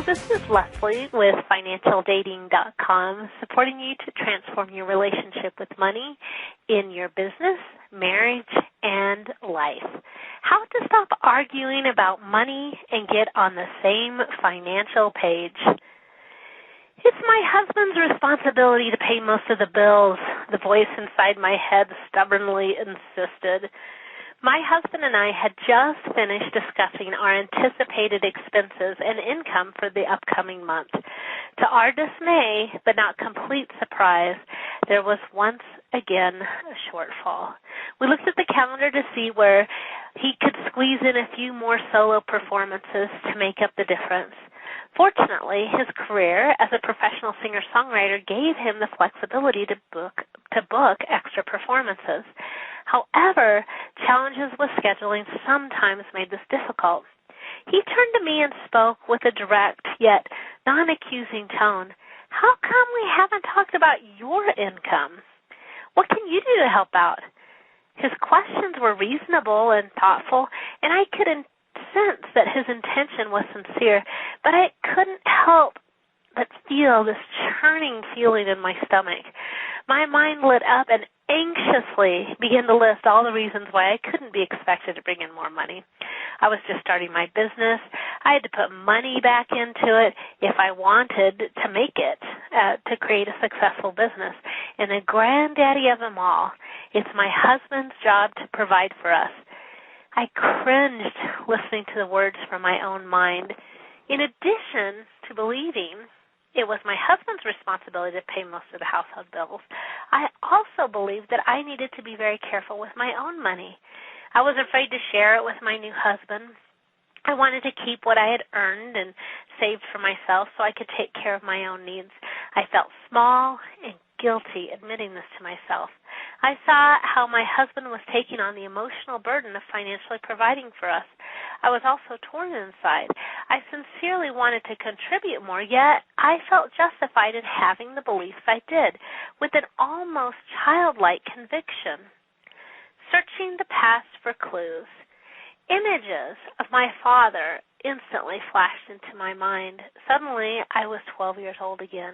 Hello, this is Leslie with FinancialDating.com, supporting you to transform your relationship with money in your business, marriage, and life. How to stop arguing about money and get on the same financial page. It's my husband's responsibility to pay most of the bills, the voice inside my head stubbornly insisted. My husband and I had just finished discussing our anticipated expenses and income for the upcoming month. To our dismay, but not complete surprise, there was once again a shortfall. We looked at the calendar to see where he could squeeze in a few more solo performances to make up the difference. Fortunately, his career as a professional singer-songwriter gave him the flexibility to book extra performances. However, challenges with scheduling sometimes made this difficult. He turned to me and spoke with a direct yet non-accusing tone. How come we haven't talked about your income? What can you do to help out? His questions were reasonable and thoughtful, and I could sense that his intention was sincere, but I couldn't help but feel this churning feeling in my stomach. My mind lit up and anxiously began to list all the reasons why I couldn't be expected to bring in more money. I was just starting my business. I had to put money back into it if I wanted to make it, to create a successful business. And the granddaddy of them all, it's my husband's job to provide for us. I cringed listening to the words from my own mind. In addition to believing it was my husband's responsibility to pay most of the household bills, I also believed that I needed to be very careful with my own money. I was afraid to share it with my new husband. I wanted to keep what I had earned and saved for myself so I could take care of my own needs. I felt small and guilty admitting this to myself. I saw how my husband was taking on the emotional burden of financially providing for us. I was also torn inside. I sincerely wanted to contribute more, yet I felt justified in having the beliefs I did, with an almost childlike conviction. Searching the past for clues, images of my father instantly flashed into my mind. Suddenly, I was 12 years old again.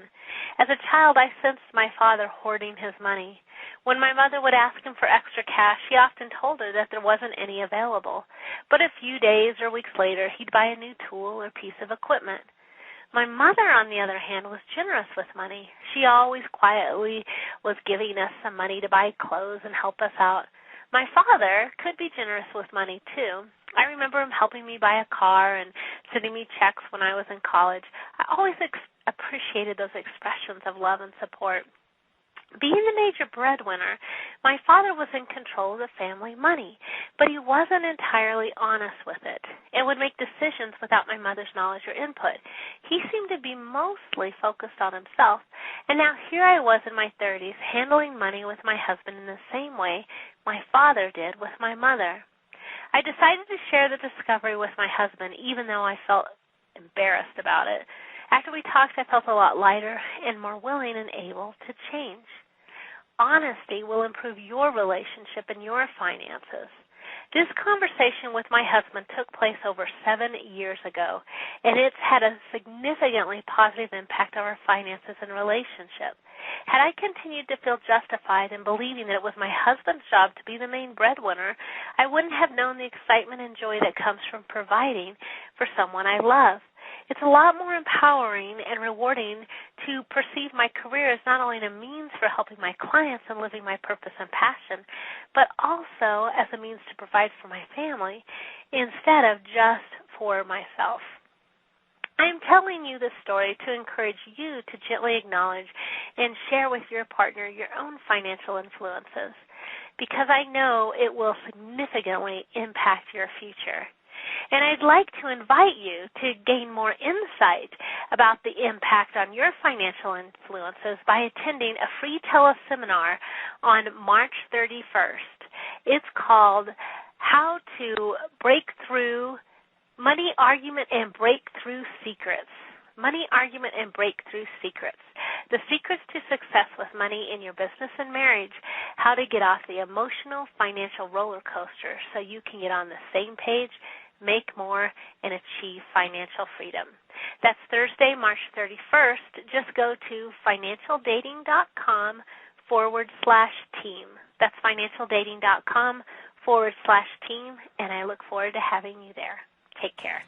As a child, I sensed my father hoarding his money. When my mother would ask him for extra cash, he often told her that there wasn't any available. But a few days or weeks later, he'd buy a new tool or piece of equipment. My mother, on the other hand, was generous with money. She always quietly was giving us some money to buy clothes and help us out. My father could be generous with money, too. I remember him helping me buy a car and sending me checks when I was in college. I always appreciated those expressions of love and support. Being the major breadwinner, my father was in control of the family money, but he wasn't entirely honest with it and would make decisions without my mother's knowledge or input. He seemed to be mostly focused on himself, and now here I was in my 30s handling money with my husband in the same way my father did with my mother. I decided to share the discovery with my husband, even though I felt embarrassed about it. After we talked, I felt a lot lighter and more willing and able to change. Honesty will improve your relationship and your finances. This conversation with my husband took place over 7 years ago, and it's had a significantly positive impact on our finances and relationship. Had I continued to feel justified in believing that it was my husband's job to be the main breadwinner, I wouldn't have known the excitement and joy that comes from providing for someone I love. It's a lot more empowering and rewarding to perceive my career as not only a means for helping my clients and living my purpose and passion, but also as a means to provide for my family instead of just for myself. I am telling you this story to encourage you to gently acknowledge and share with your partner your own financial influences, because I know it will significantly impact your future. And I'd like to invite you to gain more insight about the impact on your financial influences by attending a free teleseminar on March 31st. It's called How to Break Through Money Argument and Breakthrough Secrets. Money Argument and Breakthrough Secrets. The secrets to success with money in your business and marriage. How to get off the emotional financial roller coaster so you can get on the same page, make more, and achieve financial freedom. That's Thursday, March 31st. Just go to financialdating.com/team. That's financialdating.com/team, and I look forward to having you there. Take care.